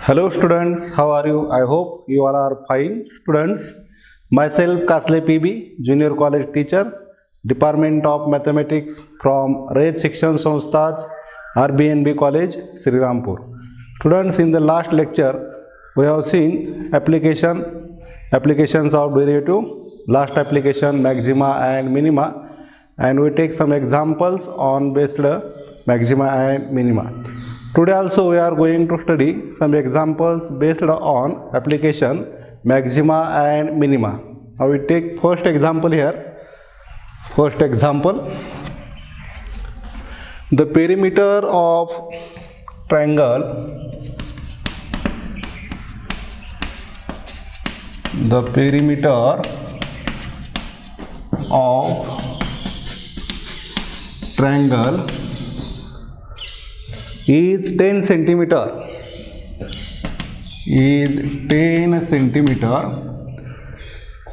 Hello students, how are you? I hope you all are fine. Students, myself Kasle PB, Junior College Teacher, Department of Mathematics from Raj Shikshan Samsthas, RBNB College, Sri Rampur. Students, in the last lecture, we have seen applications of derivative, last application maxima and minima, and we take some examples on based maxima and minima. Today also we are going to study some examples based on application maxima and minima. Now we take first example here. First example, the perimeter of triangle, the perimeter of triangle is 10 centimeter,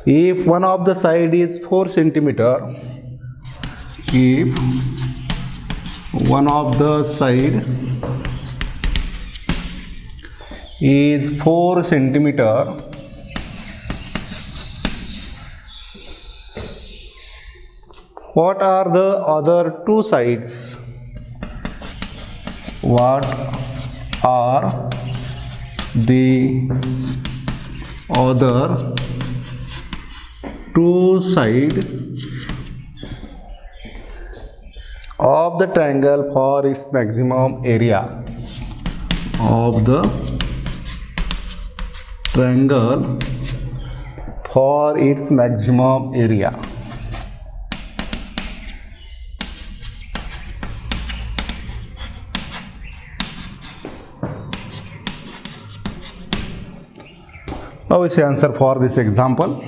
if one of the side is 4 centimeter, if one of the side is 4 centimeter, what are the other two sides? What are the other two sides of the triangle for its maximum area? Of the triangle for its maximum area. Now we see answer for this example.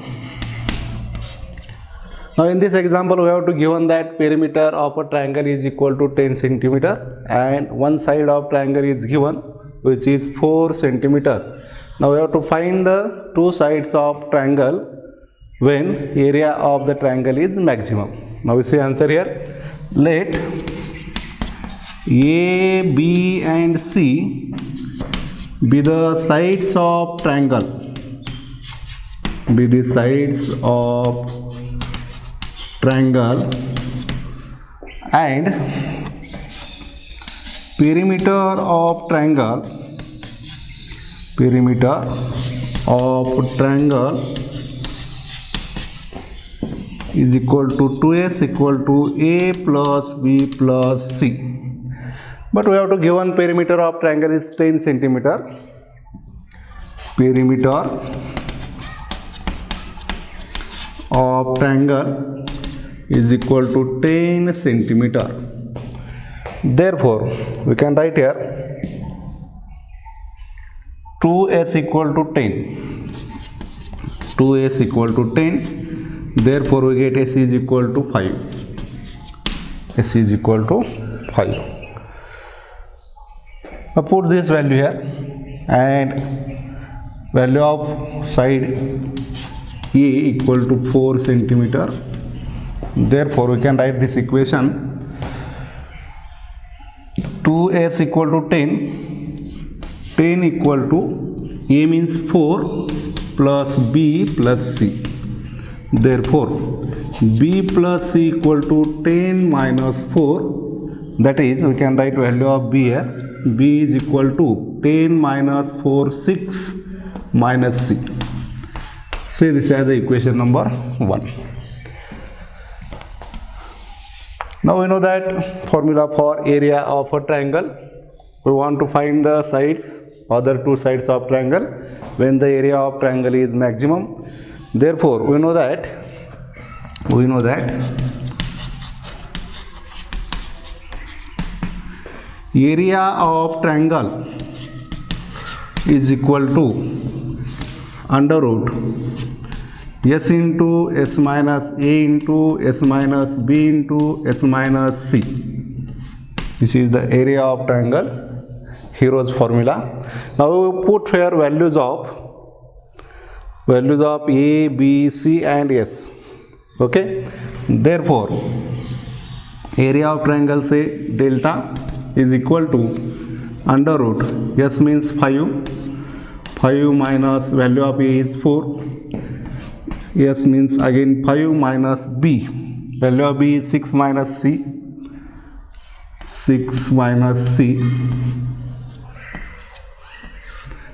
Now in this example we have to given that perimeter of a triangle is equal to 10 centimeter and one side of triangle is given which is 4 centimeter. Now we have to find the two sides of triangle when area of the triangle is maximum. Now we see answer here. Let A, B and C be the sides of triangle. Be the sides of triangle and perimeter of triangle is equal to 2s equal to A plus B plus C. But we have to given perimeter of triangle is 10 centimeter. Perimeter of triangle is equal to 10 centimeter. Therefore, we can write here 2s equal to 10. 2s equal to 10. Therefore, we get s is equal to 5. S is equal to 5. Now put this value here and value of side A equal to 4 centimeter. Therefore, we can write this equation 2s equal to 10. 10 equal to A means 4 plus B plus C. Therefore, B plus C equal to 10 minus 4. That is, we can write value of B here. B is equal to 10 minus 4, 6 minus C. Say this as the equation number 1. Now we know that formula for area of a triangle. We want to find the sides, other two sides of triangle when the area of triangle is maximum. Therefore, we know that area of triangle is equal to under root s into s minus a into s minus b into s minus c. This is the area of triangle, Hero's formula. Now we put here values of a, b, c and s. Okay. Therefore, area of triangle say delta is equal to under root, s means 5 5 minus value of A is 4. Yes means again 5 minus B. Value of B is 6 minus C. 6 minus C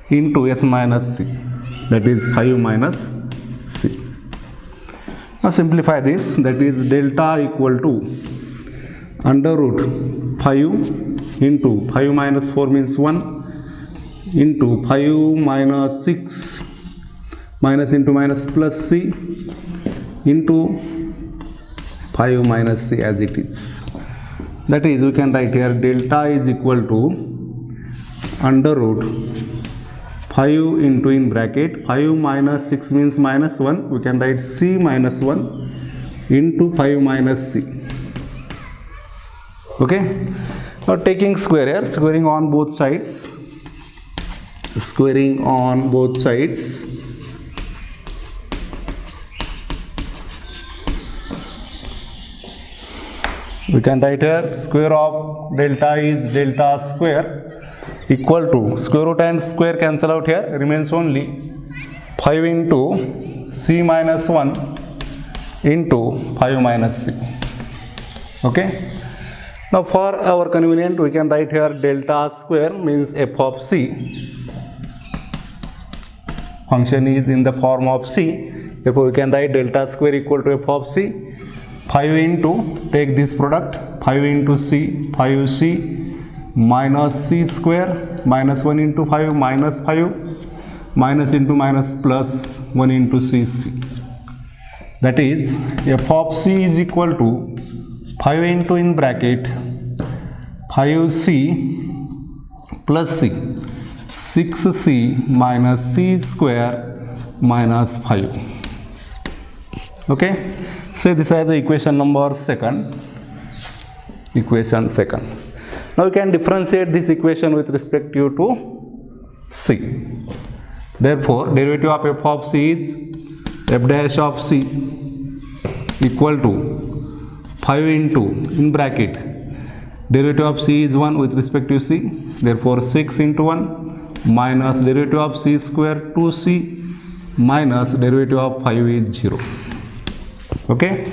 into S minus C. That is 5 minus C. Now simplify this. That is delta equal to under root 5 into 5 minus 4 means 1 into 5 minus 6 minus into minus plus C into 5 minus C as it is. That is, we can write here delta is equal to under root 5 into in bracket 5 minus 6 means minus 1. We can write C minus 1 into 5 minus C. Okay. Now taking square here, squaring on both sides. Squaring on both sides. We can write here square of delta is delta square equal to square root and square cancel out here, remains only 5 into C minus 1 into 5 minus C. Okay. Now for our convenience we can write here delta square means f of C. Function is in the form of C. Therefore we can write delta square equal to f of C. 5 into, take this product, 5 into C, 5C minus C square, minus 1 into 5 minus 5, minus into minus plus 1 into CC. That is, f of C is equal to 5 into in bracket 5C plus C, 6C minus C square minus 5. Okay. Say this as the equation number second. Equation second. Now we can differentiate this equation with respect to C. Therefore, derivative of f of C is f dash of C equal to 5 into in bracket derivative of C is 1 with respect to C. Therefore, 6 into 1 minus derivative of C square 2C minus derivative of 5 is 0. Okay,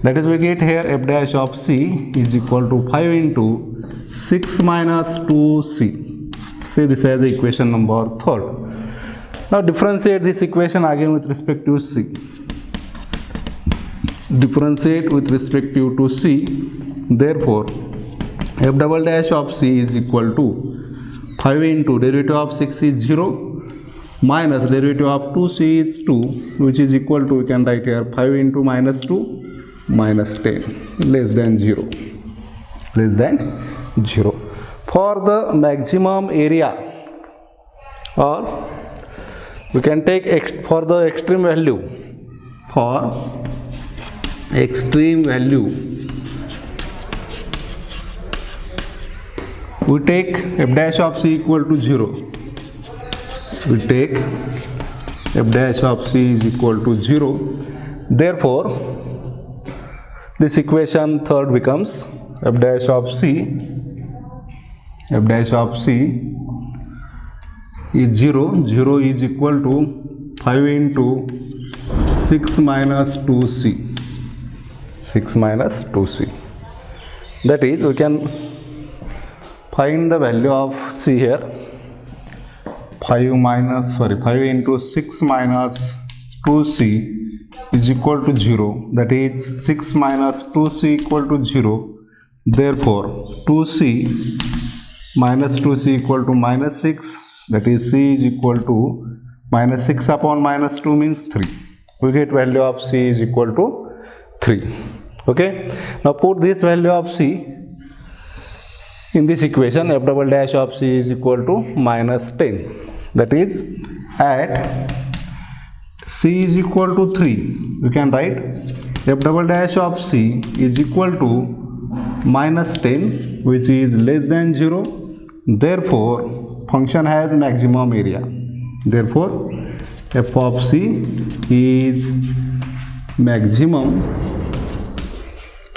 that is we get here f dash of C is equal to 5 into 6 minus 2C. See this as the equation number third. Now differentiate this equation again with respect to C. Differentiate with respect to C. Therefore, f double dash of C is equal to 5 into derivative of 6 is 0 minus derivative of 2C is 2, which is equal to, we can write here 5 into minus 2 minus 10 less than 0. Less than 0. For the maximum area, or we can take for the extreme value. For extreme value, we take f dash of C equal to 0. We take f dash of C is equal to 0. Therefore, this equation third becomes f dash of C. F dash of C is 0. 0 is equal to 5 into 6 minus 2C. 6 minus 2C. That is, we can find the value of C here. 5 into 6 minus 2C is equal to 0. That is 6 minus 2C equal to 0. Therefore, 2C minus 2C equal to minus 6. That is C is equal to minus 6 upon minus 2 means 3. We get value of C is equal to 3. Okay. Now put this value of C in this equation. F double dash of C is equal to minus 10. That is, at C is equal to 3, we can write f double dash of C is equal to minus 10, which is less than 0. Therefore, function has maximum area. Therefore, f of C is maximum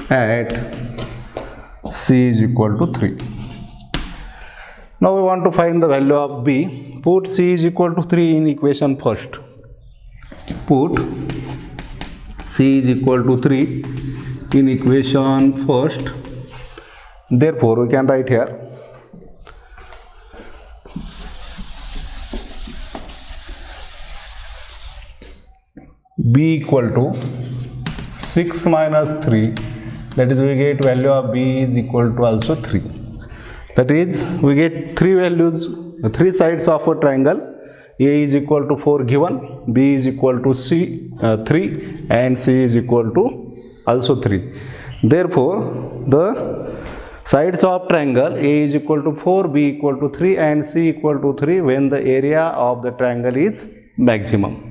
at C is equal to 3. Now we want to find the value of B. put c is equal to 3 in equation first. Put c is equal to 3 in equation first. Therefore, we can write here b equal to 6 minus 3, that is we get value of b is equal to also 3. That is we get three values, three sides of a triangle. A is equal to 4 given, b is equal to 3 and c is equal to also 3. Therefore, the sides of triangle A is equal to 4, B equal to 3 and C equal to 3 when the area of the triangle is maximum.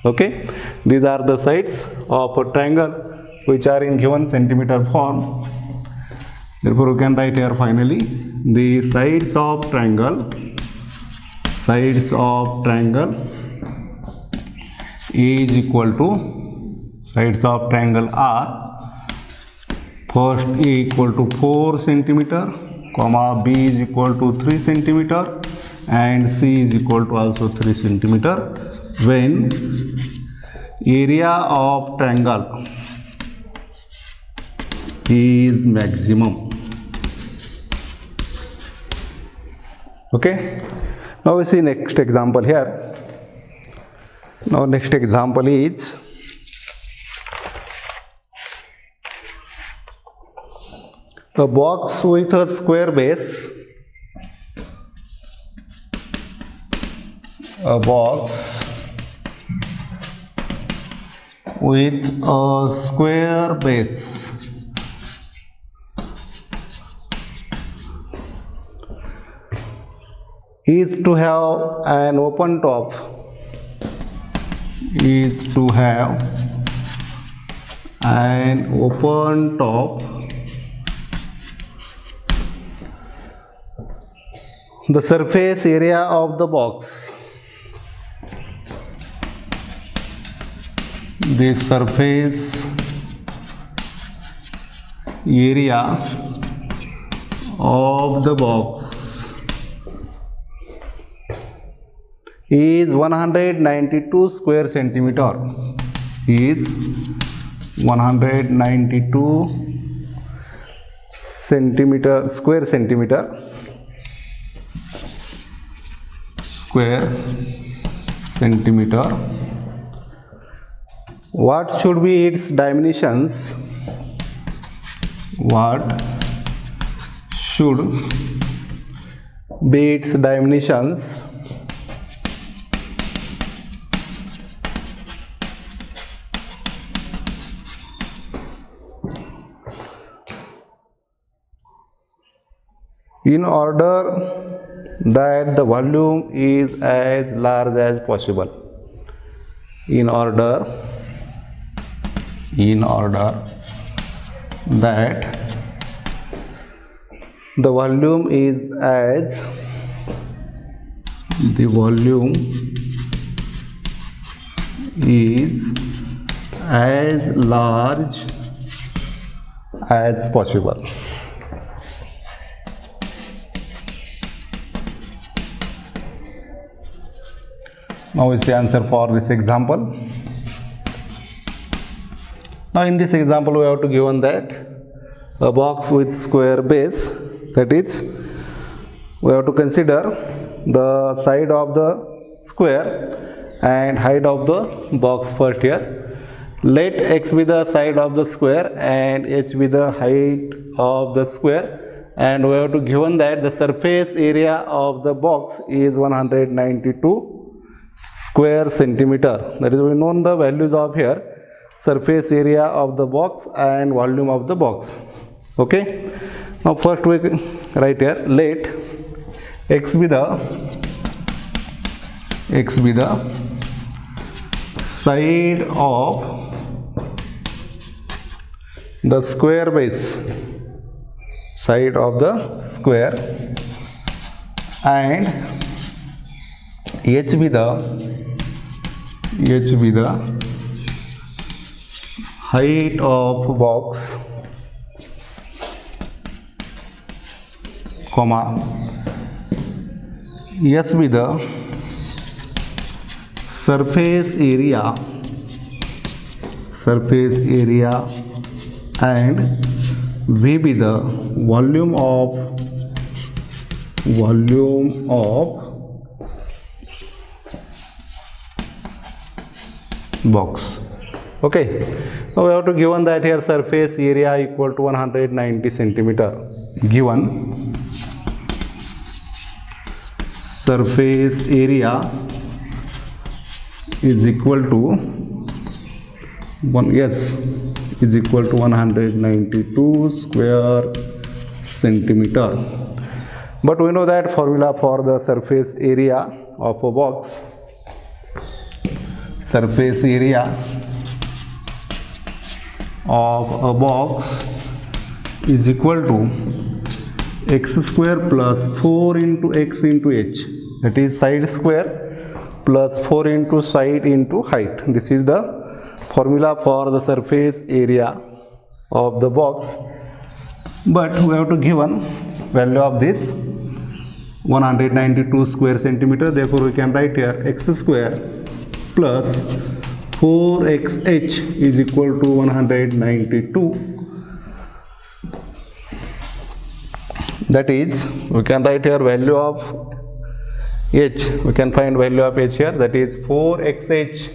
Okay, these are the sides of a triangle which are in given centimeter form. Therefore, we can write here finally the sides of triangle A is equal to sides of triangle R. First A equal to 4 centimeter, comma B is equal to 3 centimeter and C is equal to also 3 centimeter when area of triangle is maximum. Okay, now we see next example here. Now next example is a box with a square base. A box with a square base is to have an open top. The surface area of the box. The surface area of the box is 192 square centimeter. Is 192 centimeter square centimeter. What should be its dimensions? What should be its dimensions? In order that the volume is as large as possible. In order that the volume is as large as possible. Now is the answer for this example. Now in this example we have to given that a box with square base, that is we have to consider the side of the square and height of the box first here. Let x be the side of the square and h be the height of the square, and we have to given that the surface area of the box is 192 square centimeter. That is, we know the values of here, surface area of the box and volume of the box. Okay, now first we write here, let x be the side of the square base, side of the square, and h be the height of box, comma s be the surface area and V be the volume of box. Okay, now we have to given that here surface area equal to 190 centimeter. Given surface area is equal to is equal to 192 square centimeter. But we know that formula for the surface area of a box. Surface area of a box is equal to x square plus 4 into x into h, that is side square plus 4 into side into height. This is the formula for the surface area of the box, but we have to given value of this 192 square centimeter. Therefore we can write here x square plus 4xh is equal to 192. That is, we can write here value of h, we can find value of h here, that is 4xh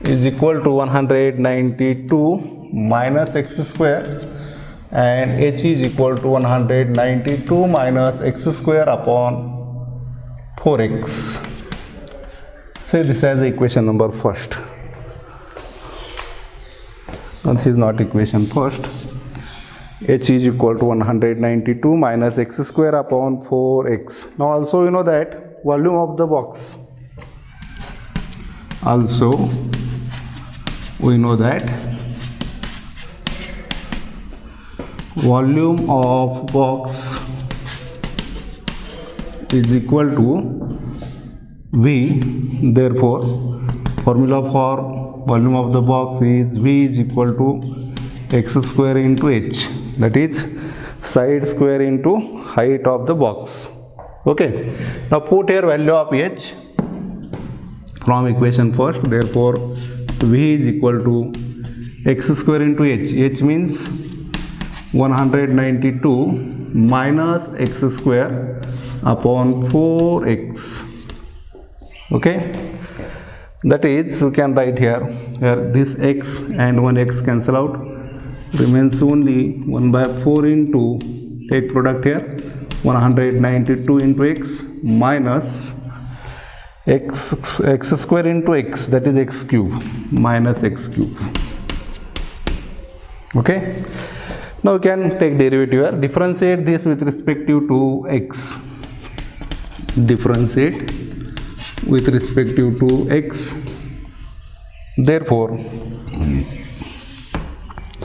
is equal to 192 minus x square, and h is equal to 192 minus x square upon 4x. Say this as equation number first. This is not equation first. H is equal to 192 minus x square upon 4x. Now also you know that volume of the box. Also we know that volume of box is equal to V. Therefore formula for volume of the box is V is equal to x square into h, that is side square into height of the box. Okay, now put here value of h from equation first. Therefore V is equal to x square into h. H means 192 minus x square upon 4x. Okay, that is, we can write here this x and 1x cancel out, remains only 1 by 4 into, take product here, 192 into x minus x square into x, that is x cube, minus x cube. Okay, now we can take derivative here, differentiate this with respect to x, differentiate with respect to x. Therefore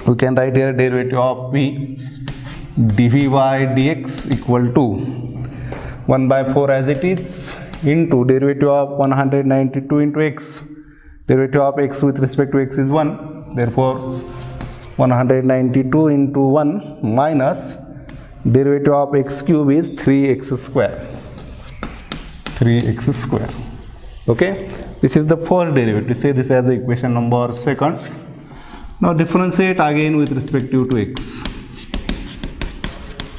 we can write here derivative of v dv by dx equal to 1 by 4 as it is into derivative of 192 into x. Derivative of x with respect to x is 1. Therefore 192 into 1 minus derivative of x cube is 3x square. 3x square. Okay, this is the first derivative. Say this as equation number second. Now differentiate again with respect to x.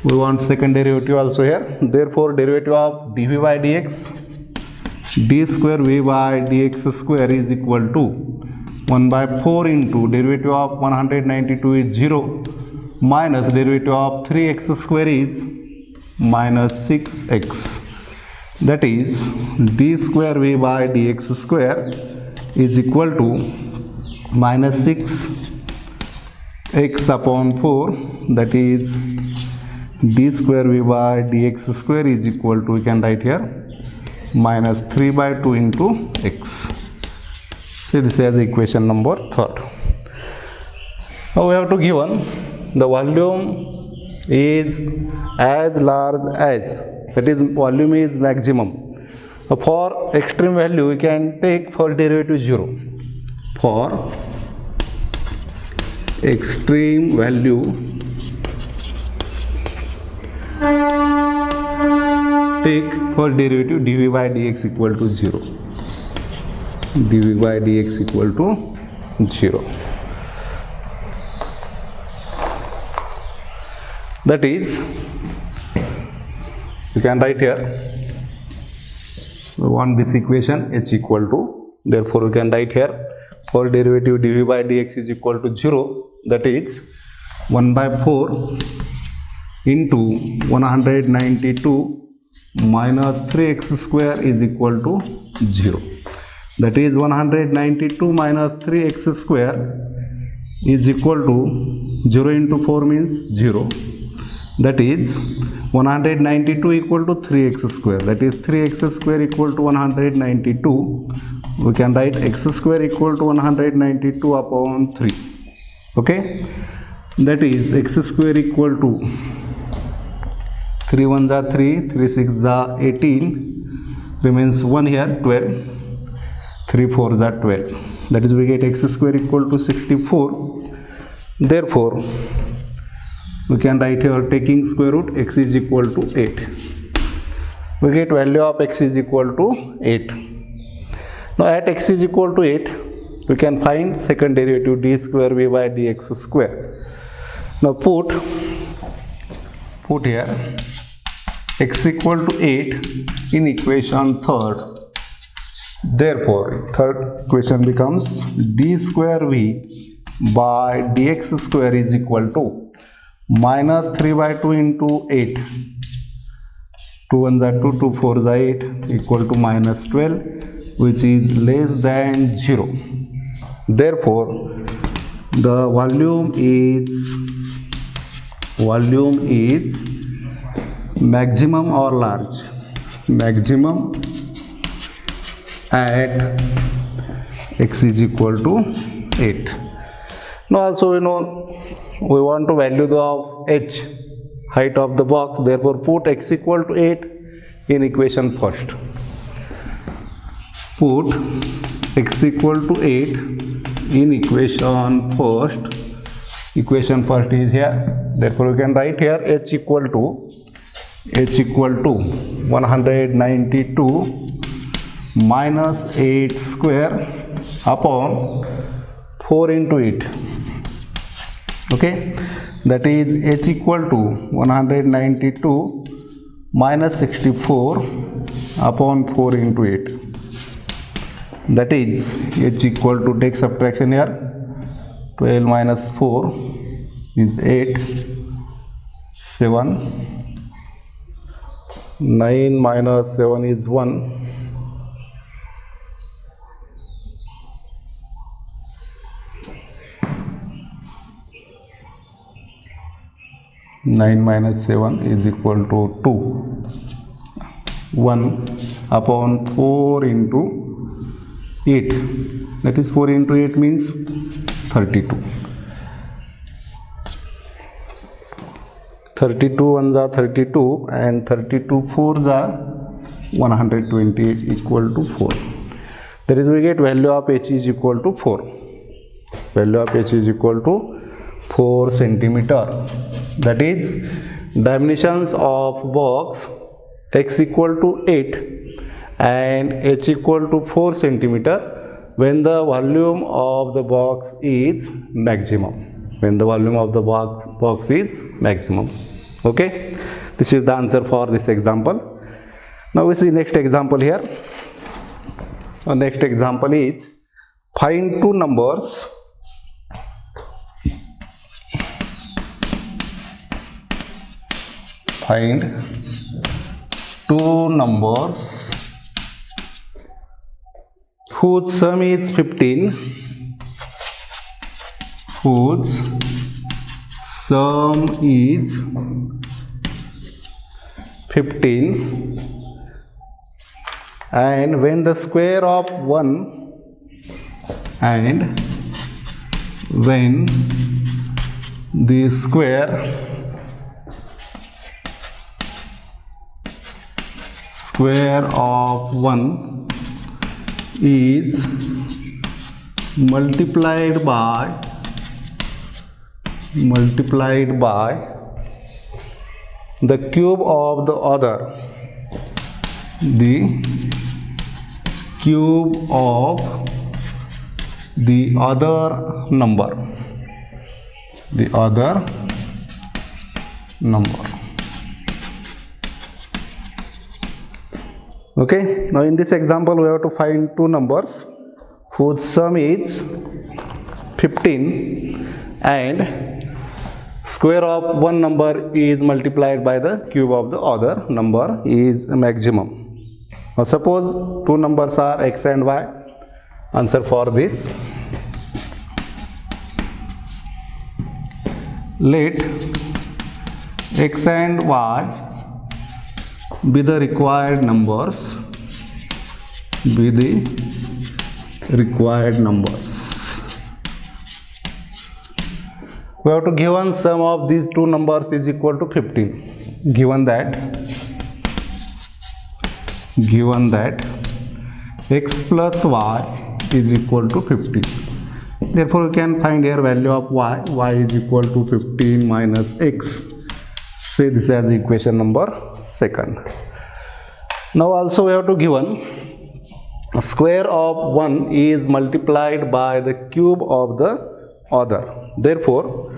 We want second derivative also here. Therefore derivative of dv by dx, d square v by dx square is equal to 1 by 4 into derivative of 192 is 0 minus derivative of 3x square is minus 6x. That is d square v by dx square is equal to minus 6x upon 4, that is d square v by dx square is equal to, we can write here, minus 3 by 2 into x. See this as equation number third. Now we have to given the volume is as large as, that is volume is maximum. For extreme value we can take first derivative 0. For extreme value take first derivative dv by dx equal to 0. dv by dx equal to 0. That is, you can write here, we want this equation h equal to, therefore we can write here for derivative dv by dx is equal to 0, that is 1 by 4 into 192 minus 3x square is equal to 0. That is 192 minus 3x square is equal to 0 into 4 means 0. That is 192 equal to 3x square. That is 3x square equal to 192. We can write x square equal to 192 upon 3. Okay. That is x square equal to 3 1 are 3, 3 6 are 18, remains 1 here, 12, 3 4 are 12. That is, we get x square equal to 64. Therefore, we can write here taking square root x is equal to 8. We get value of x is equal to 8. Now at x is equal to 8, we can find second derivative d square v by dx square. Now put here x equal to 8 in equation third. Therefore, third equation becomes d square v by dx square is equal to minus 3 by 2 into 8. 2 1 are 2, 2 4 are 8 equal to minus 12, which is less than 0. Therefore, the volume is maximum or large. Maximum at x is equal to 8. Now also we want to value of h, height of the box, therefore put x equal to 8 in equation first. Put x equal to 8 in equation first. Equation first is here, therefore we can write here h equal to 192 minus 8 square upon 4 into 8. Okay, that is h equal to 192 minus 64 upon 4 into 8. That is h equal to, take subtraction here, 12 minus 4 is 8, 7, 9 minus 7 is 1, 9 minus 7 is equal to 2. 1 upon 4 into 8. That is 4 into 8 means 32. 32 ones are 32 and 32 fours are 128 equal to 4. That is, we get value of h is equal to 4. Value of h is equal to 4 centimeter. That is, dimensions of box x equal to 8 and h equal to 4 centimeter when the volume of the box is maximum. When the volume of the box is maximum. Okay, this is the answer for this example. Now we see next example here. Our next example is find two numbers whose sum is 15, whose sum is 15, and when the square of 1 and when the square of 1 is multiplied by the cube of the other, the cube of the other number. Okay, now in this example we have to find two numbers whose sum is 15 and square of one number is multiplied by the cube of the other number is maximum. Now suppose two numbers are x and y. Answer for this: let x and y be the required numbers. We have to given sum of these two numbers is equal to 15. Given that x plus y is equal to 15. Therefore, we can find here value of y. Y is equal to 15 minus x. Say this as equation number 2. Now also we have to given square of one is multiplied by the cube of the other. Therefore,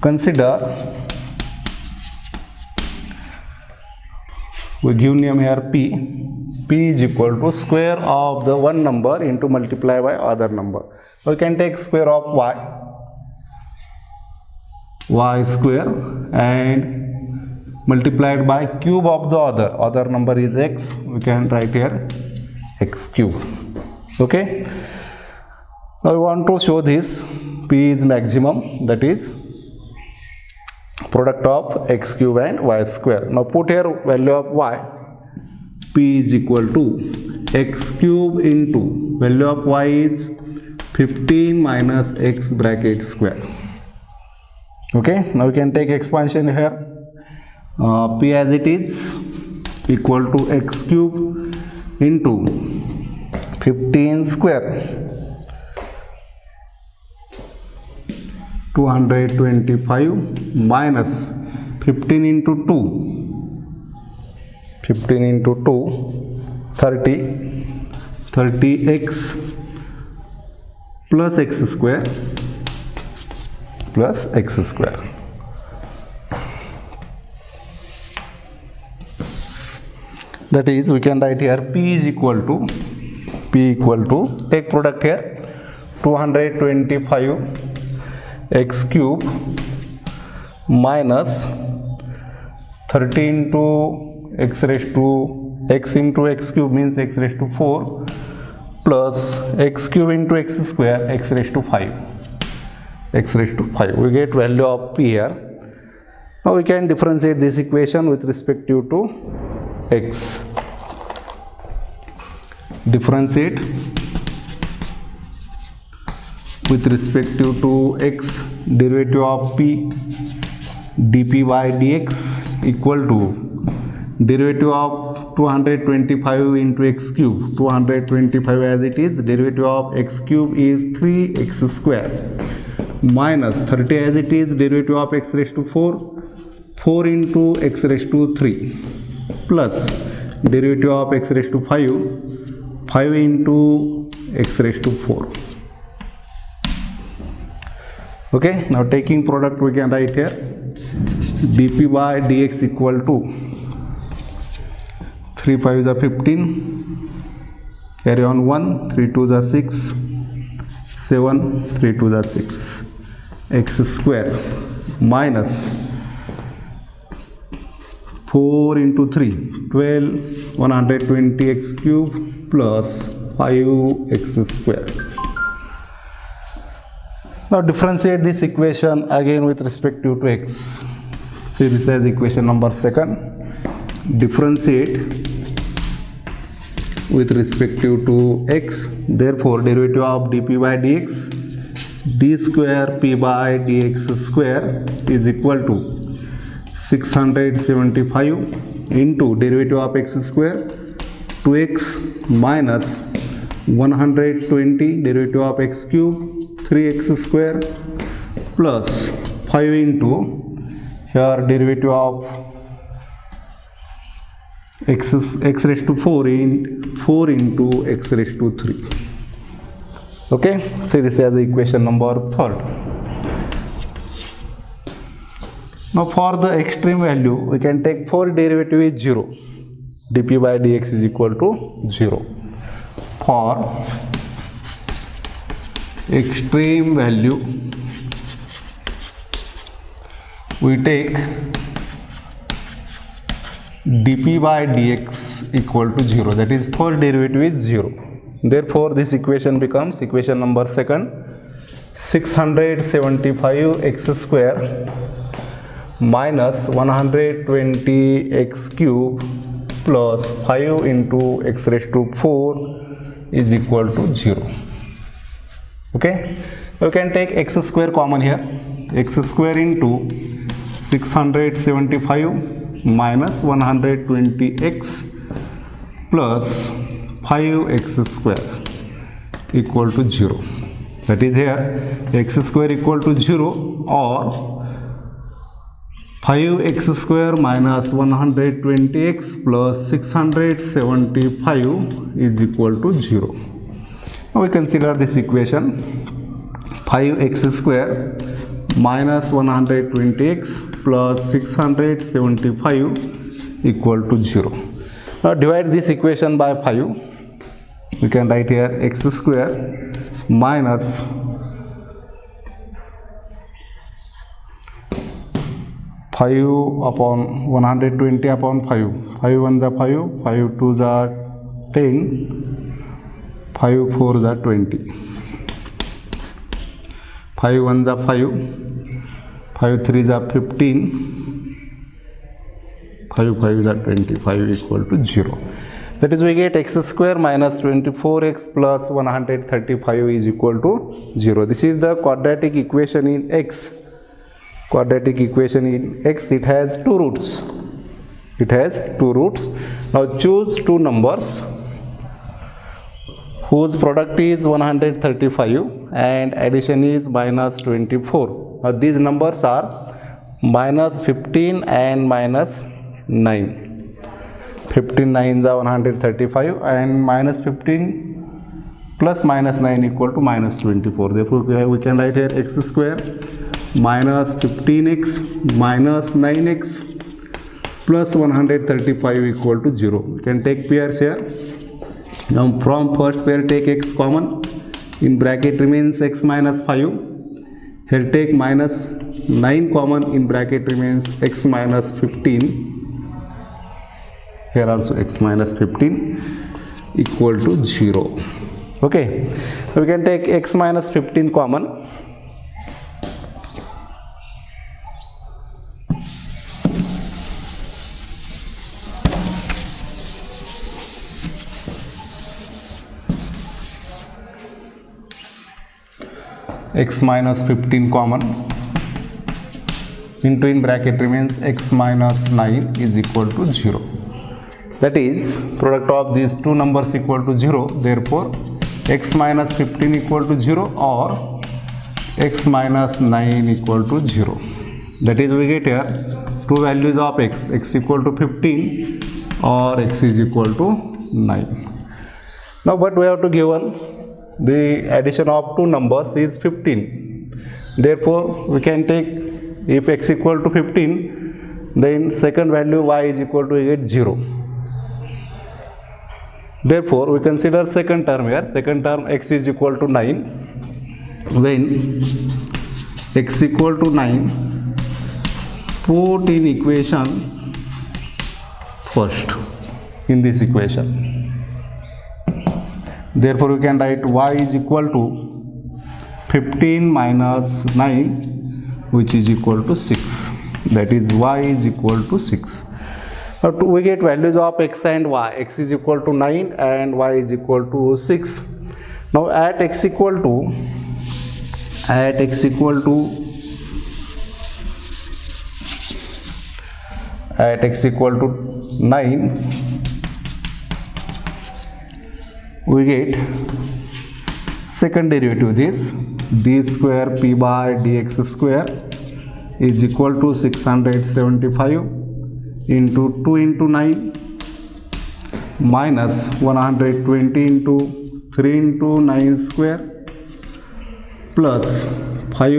consider, we give name here p. P is equal to square of the one number into multiply by other number. We can take square of y square, and multiplied by cube of the other number is x. We can write here x cube. Okay, now we want to show this p is maximum, that is product of x cube and y square. Now put here value of y. P is equal to x cube into value of y is 15 minus x bracket square. Okay, now we can take expansion here. P as it is equal to x cube into 15 square, 225 minus 15 into 2, 30x plus x square. That is, we can write here p equal to take product here, 225 x cube minus 30 into x raised to x into x cube means x raised to 4 plus x cube into x square, x raised to 5. We get value of p here. Now we can differentiate this equation with respect to x. Differentiate with respect to x, derivative of p dp by dx equal to derivative of 225 into x cube, 225 as it is, derivative of x cube is 3x square minus 30 as it is, derivative of x raised to 4 into x raised to 3 plus derivative of x raised to 5 into x raised to 4. Okay, now taking product we can write here dp by dx equal to 3 5 is 15, carry on 1, 3 2 is 6, 7, 3 2 is 6, x square minus 4 into 3, 12, 120 x cube plus 5x square. Now differentiate this equation again with respect to x. See this as equation number 2. Differentiate with respect to x. Therefore derivative of dp by dx, d square p by dx square is equal to 675 into derivative of x square 2x minus 120 derivative of x cube 3x square plus 5 into here derivative of x raised to 4 into x raised to 3. Okay, so this is the equation number 3rd. Now for the extreme value, we can take for derivative is 0. dp by dx is equal to 0. For extreme value, we take dp by dx equal to 0. That is, for derivative is 0. Therefore, this equation becomes equation number 2nd, 675x square minus 120x cube plus 5 into x raised to 4 is equal to 0. Okay, you can take x square common here. X square into 675 minus 120x plus 5x square equal to 0. That is, here x square equal to 0 or 5x square minus 120x plus 675 is equal to 0. Now we consider this equation. 5x square minus 120x plus 675 equal to 0. Now divide this equation by 5. We can write here x square minus 5 upon 120 upon 5. 5 1 is 5, 5 2 is 10, 5 4 is 20. 5 1 is 5, 5 3 is 15, 5 5 is 25 equal to 0. That is, we get x square minus 24x plus 135 is equal to 0. This is the quadratic equation in x. Quadratic equation in x, it has two roots. Now choose two numbers whose product is 135 and addition is minus 24. Now these numbers are minus 15 and minus 9. 15 9 is 135 and minus 15 plus minus 9 equal to minus 24. Therefore we can write here x square minus 15x minus 9x plus 135 equal to 0. We can take pairs here. Now from first pair take x common. In bracket remains x minus 5. Here take minus 9 common. In bracket remains x minus 15. Here also x minus 15 equal to 0. Okay, so we can take x minus 15 common. X minus 15 common into, in bracket remains x minus 9 is equal to 0. That is, product of these two numbers equal to 0. Therefore, x minus 15 equal to 0 or x minus 9 equal to 0. That is, we get here two values of x equal to 15 or x is equal to 9. Now, but we have to given the addition of two numbers is 15. Therefore, we can take, if x equal to 15, then second value y is equal to, we get 0. Therefore, we consider second term here. Second term, x is equal to 9. When x equal to 9, put in equation first in this equation. Therefore, we can write y is equal to 15 minus 9, which is equal to 6. That is, y is equal to 6. Now we get values of x and y. X is equal to 9 and y is equal to 6. Now at x equal to 9, we get second derivative, this d square p by dx square is equal to 675 into 2 into 9 minus 120 into 3 into 9 square plus 5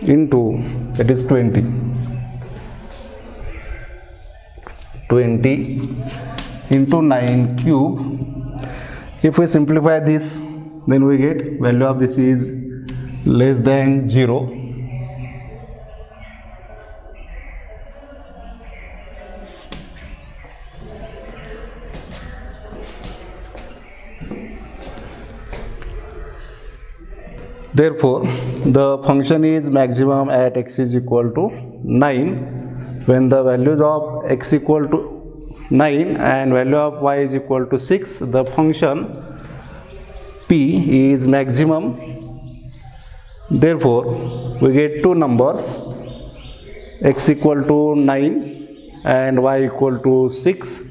into, that is 20 into 9 cube. If we simplify this, then we get value of this is less than 0. Therefore, the function is maximum at x is equal to 9 when the values of x equal to 9 and value of y is equal to 6. The function p is maximum. Therefore, we get two numbers, x equal to 9 and y equal to 6,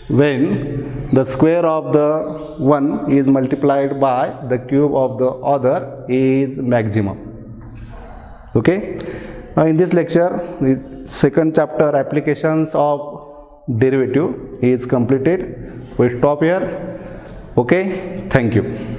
when the square of the one is multiplied by the cube of the other is maximum. Okay, now in this lecture, the second chapter, applications of derivative, is completed. We stop here. Okay, thank you.